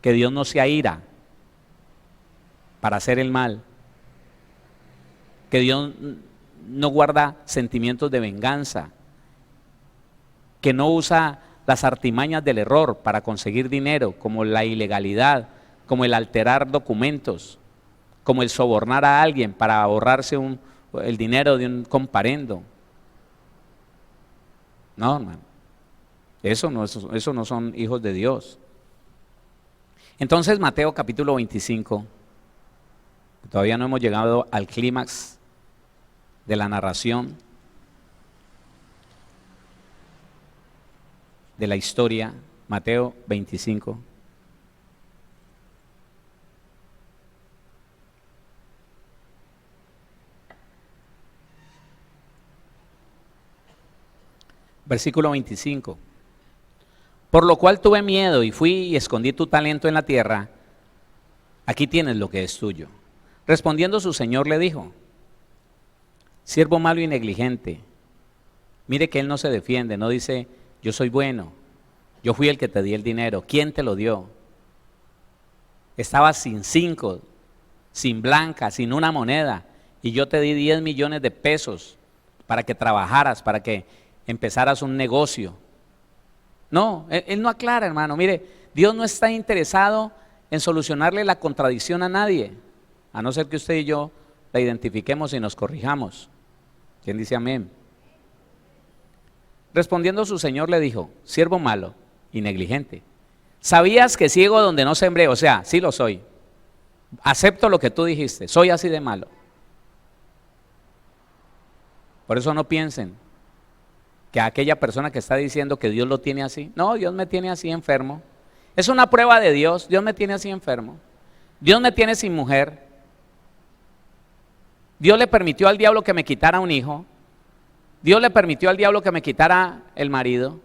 que Dios no se aira para hacer el mal, que Dios no guarda sentimientos de venganza, que no usa las artimañas del error para conseguir dinero, como la ilegalidad, como el alterar documentos, como el sobornar a alguien para ahorrarse el dinero de un comparendo. No, hermano, eso no son hijos de Dios. Entonces Mateo capítulo 25, todavía no hemos llegado al clímax de la narración de la historia. Mateo 25. Versículo 25. Por lo cual tuve miedo y fui y escondí tu talento en la tierra. Aquí tienes lo que es tuyo. Respondiendo su señor le dijo: siervo malo y negligente, mire que él no se defiende, no dice yo soy bueno, yo fui el que te di el dinero. ¿Quién te lo dio? Estabas sin 5, sin blanca, sin una moneda, y yo te di 10 millones de pesos para que trabajaras, para que empezaras un negocio. No, él no aclara, hermano. Mire, Dios no está interesado en solucionarle la contradicción a nadie, a no ser que usted y yo la identifiquemos y nos corrijamos. ¿Quién dice amén? Respondiendo su señor le dijo: siervo malo y negligente, ¿sabías que ciego donde no sembré? O sea, sí lo soy, acepto lo que tú dijiste, soy así de malo. Por eso no piensen que aquella persona que está diciendo que Dios lo tiene así, no, Dios me tiene así enfermo. Es una prueba de Dios, Dios me tiene así enfermo. Dios me tiene sin mujer. Dios le permitió al diablo que me quitara un hijo. Dios le permitió al diablo que me quitara el marido.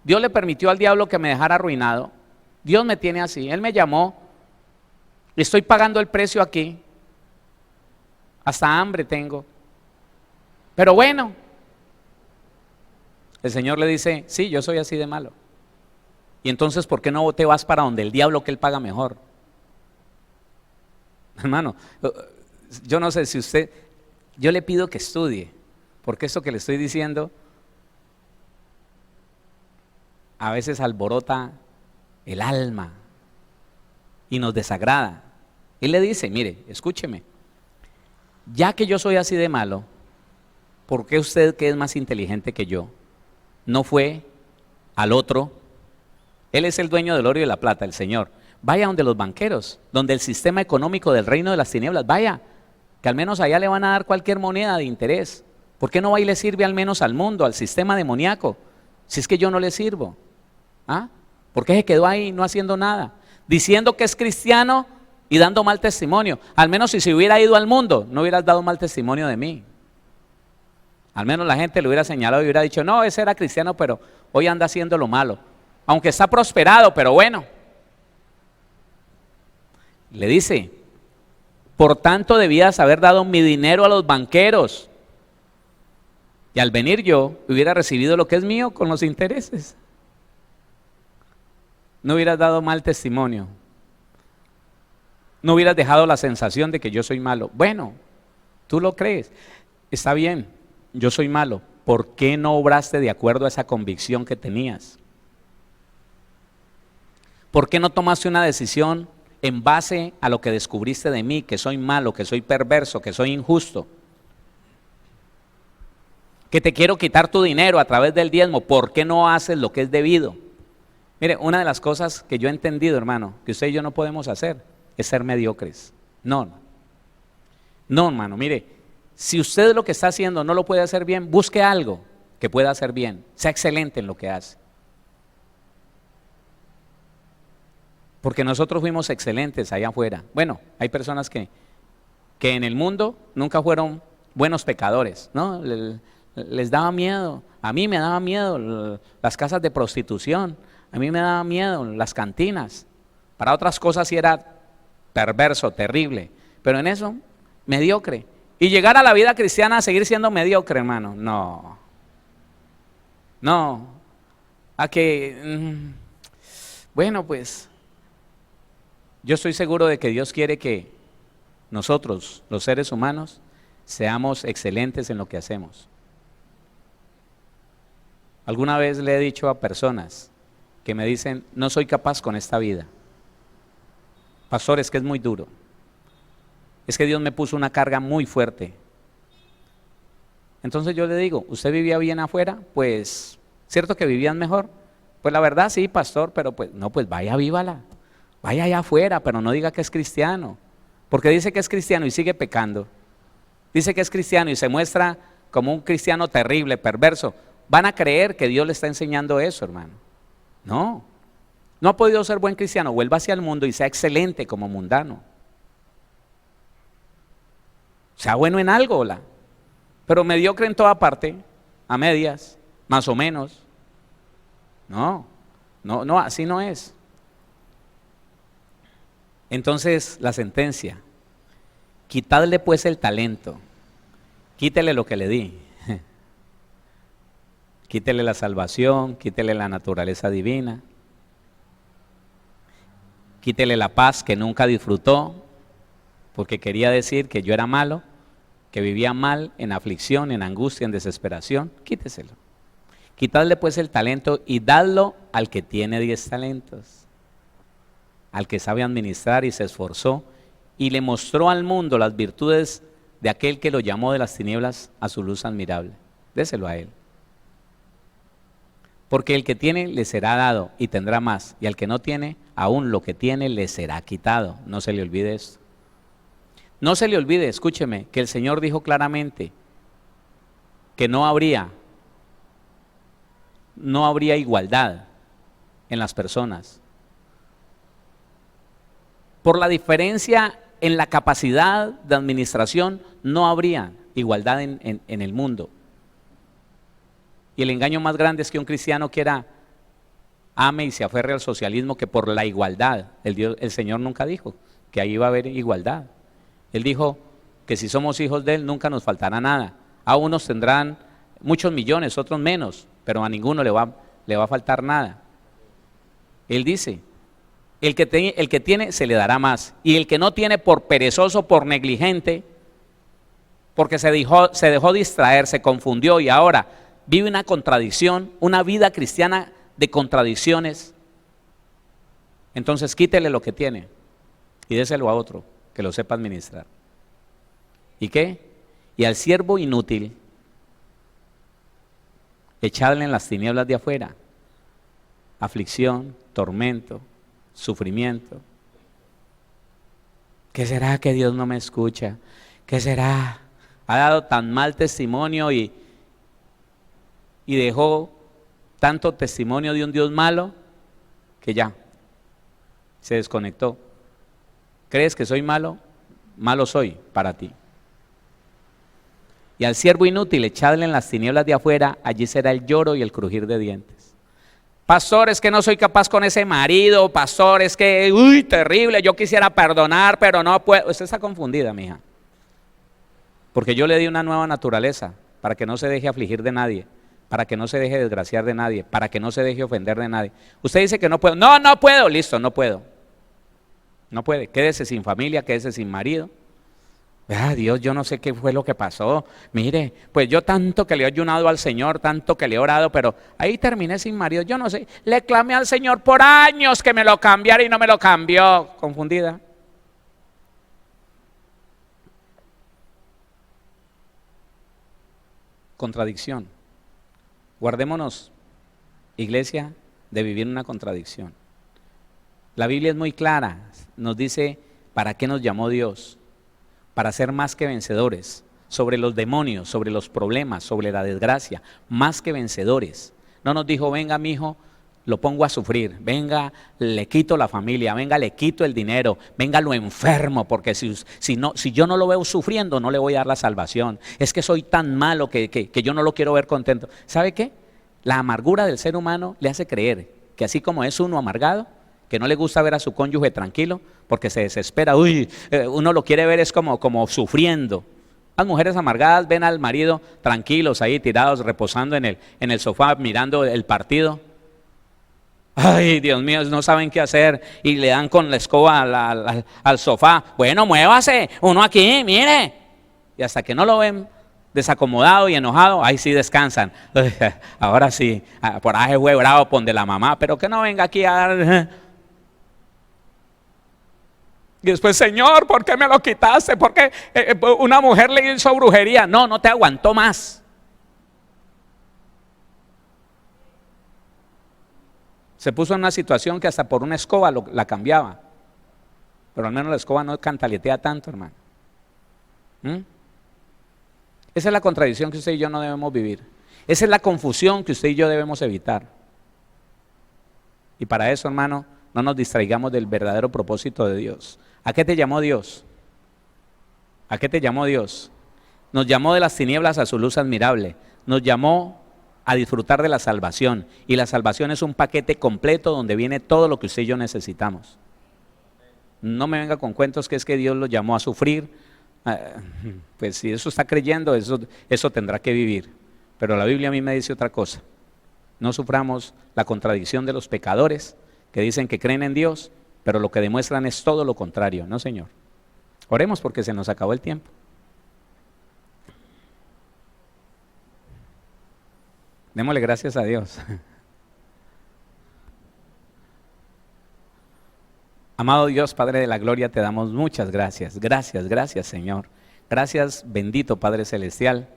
Dios le permitió al diablo que me dejara arruinado. Dios me tiene así. Él me llamó. Estoy pagando el precio aquí. Hasta hambre tengo. Pero bueno, el Señor le dice, sí, yo soy así de malo. Y entonces, ¿por qué no te vas para donde el diablo, que él paga mejor? Hermano, yo no sé si usted, yo le pido que estudie, porque esto que le estoy diciendo a veces alborota el alma y nos desagrada. Él le dice, mire, escúcheme, ya que yo soy así de malo, ¿por qué usted, que es más inteligente que yo, no fue al otro? Él es el dueño del oro y de la plata, el Señor. Vaya donde los banqueros, donde el sistema económico del reino de las tinieblas, vaya, que al menos allá le van a dar cualquier moneda de interés. ¿Por qué no va y le sirve al menos al mundo, al sistema demoníaco? Si es que yo no le sirvo. ¿Ah? ¿Por qué se quedó ahí no haciendo nada? Diciendo que es cristiano y dando mal testimonio. Al menos si se hubiera ido al mundo, no hubieras dado mal testimonio de mí. Al menos la gente le hubiera señalado y hubiera dicho, no, ese era cristiano, pero hoy anda haciendo lo malo. Aunque está prosperado, pero bueno. Le dice, por tanto debías haber dado mi dinero a los banqueros. Y al venir yo, hubiera recibido lo que es mío con los intereses. No hubieras dado mal testimonio. No hubieras dejado la sensación de que yo soy malo. Bueno, tú lo crees. Está bien, yo soy malo. ¿Por qué no obraste de acuerdo a esa convicción que tenías? ¿Por qué no tomaste una decisión en base a lo que descubriste de mí, que soy malo, que soy perverso, que soy injusto? Que te quiero quitar tu dinero a través del diezmo. ¿Por qué no haces lo que es debido? Mire, una de las cosas que yo he entendido, hermano, que usted y yo no podemos hacer, es ser mediocres. No, hermano, mire, si usted lo que está haciendo no lo puede hacer bien, busque algo que pueda hacer bien. Sea excelente en lo que hace. Porque nosotros fuimos excelentes allá afuera. Bueno, hay personas que en el mundo nunca fueron buenos pecadores, ¿no? Les daba miedo. A mí me daba miedo las casas de prostitución. A mí me daba miedo las cantinas. Para otras cosas sí era perverso, terrible. Pero en eso, mediocre. Y llegar a la vida cristiana a seguir siendo mediocre, hermano. No. A que, bueno, pues, yo estoy seguro de que Dios quiere que nosotros, los seres humanos, seamos excelentes en lo que hacemos. Alguna vez le he dicho a personas que me dicen, no soy capaz con esta vida. Pastor, es que es muy duro. Es que Dios me puso una carga muy fuerte. Entonces yo le digo, ¿usted vivía bien afuera? Pues, ¿cierto que vivían mejor? Pues la verdad sí, pastor, pero pues no, pues vaya, vívala. Vaya allá afuera, pero no diga que es cristiano. Porque dice que es cristiano y sigue pecando. Dice que es cristiano y se muestra como un cristiano terrible, perverso. Van a creer que Dios le está enseñando eso, hermano. No ha podido ser buen cristiano. Vuelva hacia el mundo y sea excelente como mundano. Sea bueno en algo, pero mediocre en toda parte, a medias, más o menos. No, así no es. Entonces, la sentencia, quitadle pues el talento, quítele lo que le di, quítele la salvación, quítele la naturaleza divina, quítele la paz que nunca disfrutó, porque quería decir que yo era malo, que vivía mal, en aflicción, en angustia, en desesperación. Quíteselo. Quitadle pues el talento y dadlo al que tiene 10 talentos, al que sabe administrar y se esforzó y le mostró al mundo las virtudes de aquel que lo llamó de las tinieblas a su luz admirable. Déselo a él. Porque el que tiene le será dado y tendrá más, y al que no tiene, aún lo que tiene le será quitado. No se le olvide esto. No se le olvide, escúcheme, que el Señor dijo claramente que no habría igualdad en las personas. Por la diferencia en la capacidad de administración, no habría igualdad en el mundo. Y el engaño más grande es que un cristiano quiera, ame y se aferre al socialismo que por la igualdad. El Señor nunca dijo que ahí va a haber igualdad. Él dijo que si somos hijos de Él nunca nos faltará nada. A unos tendrán muchos millones, otros menos, pero a ninguno le va a faltar nada. Él dice, el que tiene se le dará más, y el que no tiene por perezoso, por negligente, porque se dejó distraer, se confundió y ahora vive una contradicción, una vida cristiana de contradicciones, entonces quítele lo que tiene y déselo a otro que lo sepa administrar. ¿Y qué? Y al siervo inútil, echadle en las tinieblas de afuera, aflicción, tormento, sufrimiento. ¿Qué será que Dios no me escucha? ¿Qué será? Ha dado tan mal testimonio y dejó tanto testimonio de un Dios malo que ya se desconectó. ¿Crees que soy malo? Malo soy para ti. Y al siervo inútil echadle en las tinieblas de afuera, allí será el lloro y el crujir de dientes. Pastor, es que no soy capaz con ese marido. Pastor, es que, uy, terrible, yo quisiera perdonar, pero no puedo. Usted está confundida, mija. Porque yo le di una nueva naturaleza para que no se deje afligir de nadie, para que no se deje desgraciar de nadie, para que no se deje ofender de nadie. Usted dice que no puedo. No, no puedo. Listo, no puedo. No puede. Quédese sin familia, quédese sin marido. Dios, yo no sé qué fue lo que pasó. Mire, pues yo tanto que le he ayunado al Señor, tanto que le he orado, pero ahí terminé sin marido. Yo no sé, le clamé al Señor por años que me lo cambiara y no me lo cambió. Confundida. Contradicción. Guardémonos, iglesia, de vivir una contradicción. La Biblia es muy clara, nos dice para qué nos llamó Dios. Para ser más que vencedores sobre los demonios, sobre los problemas, sobre la desgracia, más que vencedores. No nos dijo, venga mi hijo, lo pongo a sufrir, venga, le quito la familia, venga, le quito el dinero, venga, lo enfermo, porque si yo no lo veo sufriendo, no le voy a dar la salvación. Es que soy tan malo que yo no lo quiero ver contento. ¿Sabe qué? La amargura del ser humano le hace creer que así como es uno amargado, que no le gusta ver a su cónyuge tranquilo, porque se desespera, uno lo quiere ver es como sufriendo. Las mujeres amargadas ven al marido tranquilos ahí tirados, reposando en el sofá, mirando el partido. Ay, Dios mío, no saben qué hacer y le dan con la escoba al sofá. Bueno, muévase, uno aquí, mire. Y hasta que no lo ven desacomodado y enojado, ahí sí descansan. Ahora sí, por ahí fue bravo, pon de la mamá, pero que no venga aquí a dar... Y después, Señor, ¿por qué me lo quitaste? ¿Por qué una mujer le hizo brujería? No te aguantó más. Se puso en una situación que hasta por una escoba la cambiaba. Pero al menos la escoba no cantaletea tanto, hermano. Esa es la contradicción que usted y yo no debemos vivir. Esa es la confusión que usted y yo debemos evitar. Y para eso, hermano, no nos distraigamos del verdadero propósito de Dios. ¿A qué te llamó Dios? ¿A qué te llamó Dios? Nos llamó de las tinieblas a su luz admirable. Nos llamó a disfrutar de la salvación. Y la salvación es un paquete completo donde viene todo lo que usted y yo necesitamos. No me venga con cuentos que es que Dios lo llamó a sufrir. Pues si eso está creyendo, eso tendrá que vivir. Pero la Biblia a mí me dice otra cosa. No suframos la contradicción de los pecadores que dicen que creen en Dios, pero lo que demuestran es todo lo contrario, ¿no, Señor? Oremos porque se nos acabó el tiempo. Démosle gracias a Dios. Amado Dios, Padre de la gloria, te damos muchas gracias. Gracias, Señor. Gracias, bendito Padre Celestial.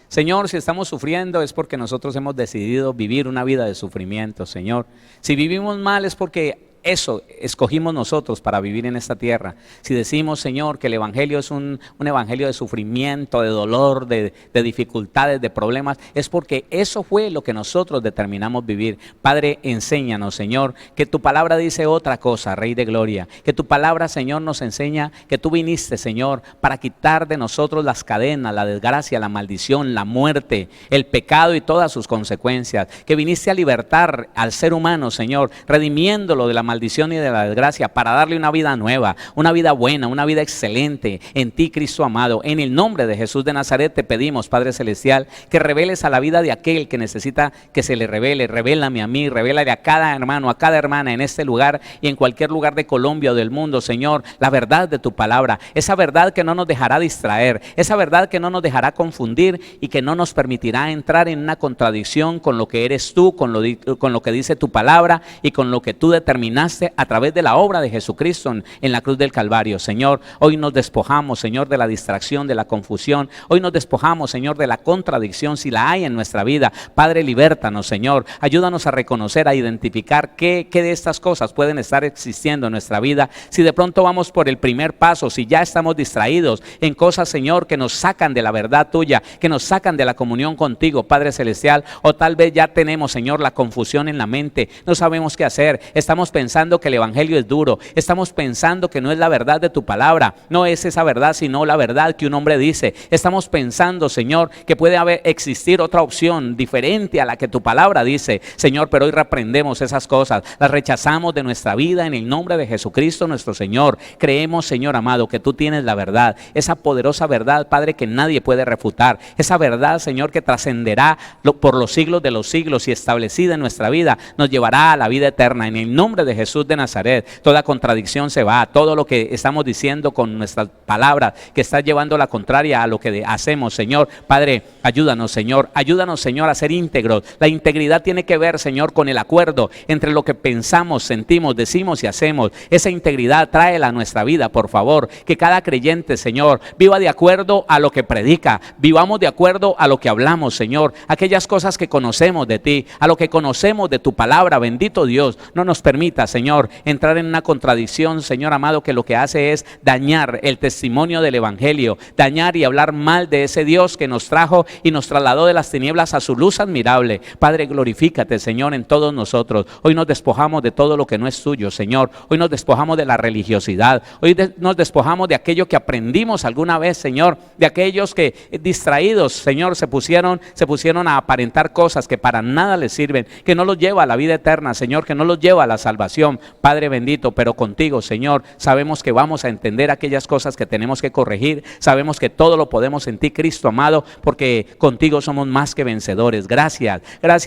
Señor, si estamos sufriendo es porque nosotros hemos decidido vivir una vida de sufrimiento, Señor. Si vivimos mal es porque eso escogimos nosotros para vivir en esta tierra. Si decimos, Señor, que el evangelio es un evangelio de sufrimiento, de dolor, de dificultades, de problemas, es porque eso fue lo que nosotros determinamos vivir. Padre, enséñanos, Señor, que tu palabra dice otra cosa, Rey de Gloria, que tu palabra, Señor, nos enseña que tú viniste, Señor, para quitar de nosotros las cadenas, la desgracia, la maldición, la muerte, el pecado y todas sus consecuencias, que viniste a libertar al ser humano, Señor, redimiéndolo de la maldición y de la desgracia para darle una vida nueva, una vida buena, una vida excelente en ti, Cristo amado. En el nombre de Jesús de Nazaret te pedimos, Padre Celestial, que reveles a la vida de aquel que necesita que se le revele. Revélame a mí, revélale a cada hermano, a cada hermana en este lugar y en cualquier lugar de Colombia o del mundo, Señor, la verdad de tu palabra, esa verdad que no nos dejará distraer, esa verdad que no nos dejará confundir y que no nos permitirá entrar en una contradicción con lo que eres tú, con lo que dice tu palabra y con lo que tú determinaste a través de la obra de Jesucristo en la cruz del Calvario. Señor, hoy nos despojamos, Señor, de la distracción, de la confusión. Hoy nos despojamos, Señor, de la contradicción si la hay en nuestra vida. Padre, libértanos, Señor. Ayúdanos a reconocer, a identificar qué de estas cosas pueden estar existiendo en nuestra vida. Si de pronto vamos por el primer paso, si ya estamos distraídos en cosas, Señor, que nos sacan de la verdad tuya, que nos sacan de la comunión contigo, Padre Celestial, o tal vez ya tenemos, Señor, la confusión en la mente, no sabemos qué hacer, estamos pensando que el evangelio es duro, estamos pensando que no es la verdad de tu palabra, no es esa verdad, sino la verdad que un hombre dice. Estamos pensando, Señor, que puede existir otra opción diferente a la que tu palabra dice, Señor, pero hoy reprendemos esas cosas, las rechazamos de nuestra vida en el nombre de Jesucristo nuestro Señor. Creemos, Señor amado, que tú tienes la verdad, esa poderosa verdad, Padre, que nadie puede refutar, esa verdad, Señor, que trascenderá por los siglos de los siglos y establecida en nuestra vida, nos llevará a la vida eterna. En el nombre de Jesús de Nazaret, toda contradicción se va, todo lo que estamos diciendo con nuestras palabras, que está llevando la contraria a lo que hacemos, Señor. Padre, ayúdanos, Señor, a ser íntegros. La integridad tiene que ver, Señor, con el acuerdo entre lo que pensamos, sentimos, decimos y hacemos. Esa integridad tráela a nuestra vida, por favor, que cada creyente, Señor, viva de acuerdo a lo que predica, vivamos de acuerdo a lo que hablamos, Señor, aquellas cosas que conocemos de ti, a lo que conocemos de tu palabra. Bendito Dios, no nos permita, Señor, entrar en una contradicción, Señor amado, que lo que hace es dañar el testimonio del evangelio, dañar y hablar mal de ese Dios que nos trajo y nos trasladó de las tinieblas a su luz admirable. Padre, glorifícate, Señor, en todos nosotros. Hoy nos despojamos de todo lo que no es tuyo, Señor. Hoy nos despojamos de la religiosidad. Hoy nos despojamos de aquello que aprendimos alguna vez, Señor, de aquellos que distraídos, Señor, se pusieron a aparentar cosas que para nada les sirven, que no los lleva a la vida eterna, Señor, que no los lleva a la salvación. Padre bendito, pero contigo, Señor, sabemos que vamos a entender aquellas cosas que tenemos que corregir. Sabemos que todo lo podemos en ti, Cristo amado, porque contigo somos más que vencedores. Gracias,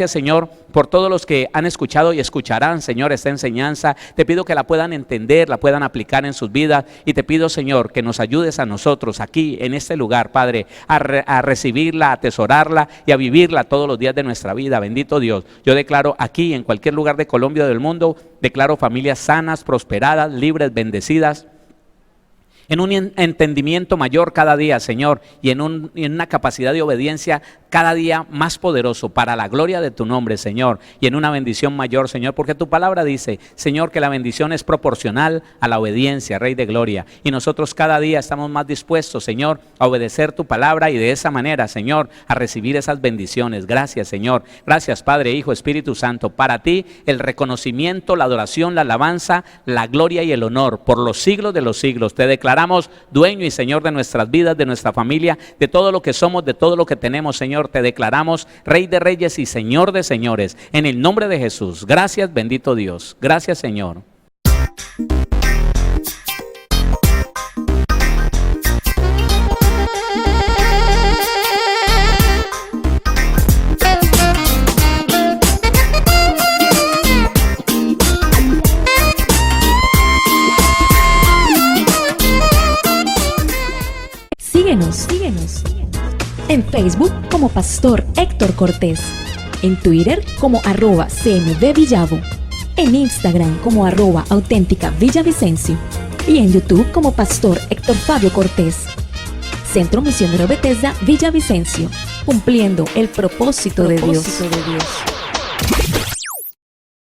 Señor, por todos los que han escuchado y escucharán, Señor, esta enseñanza. Te pido que la puedan entender, la puedan aplicar en sus vidas, y te pido, Señor, que nos ayudes a nosotros aquí en este lugar, Padre, a recibirla, a atesorarla y a vivirla todos los días de nuestra vida. Bendito Dios, yo declaro aquí, en cualquier lugar de Colombia o del mundo, declaro familias sanas, prosperadas, libres, bendecidas, en un entendimiento mayor cada día, Señor, y en una capacidad de obediencia cada día más poderoso para la gloria de tu nombre, Señor, y en una bendición mayor, Señor, porque tu palabra dice, Señor, que la bendición es proporcional a la obediencia, Rey de Gloria, y nosotros cada día estamos más dispuestos, Señor, a obedecer tu palabra y de esa manera, Señor, a recibir esas bendiciones. Gracias, Señor. Gracias, Padre, Hijo, Espíritu Santo. Para ti el reconocimiento, la adoración, la alabanza, la gloria y el honor por los siglos de los siglos. Te declaramos dueño y Señor de nuestras vidas, de nuestra familia, de todo lo que somos, de todo lo que tenemos, Señor. Te declaramos Rey de Reyes y Señor de Señores, en el nombre de Jesús. Gracias, bendito Dios. Gracias, Señor. Síguenos en Facebook como Pastor Héctor Cortés, en Twitter como @CMVVillavo, en Instagram como @auténtica Villavicencio y en YouTube como Pastor Héctor Fabio Cortés. Centro Misionero Bethesda Villavicencio, cumpliendo el propósito de Dios.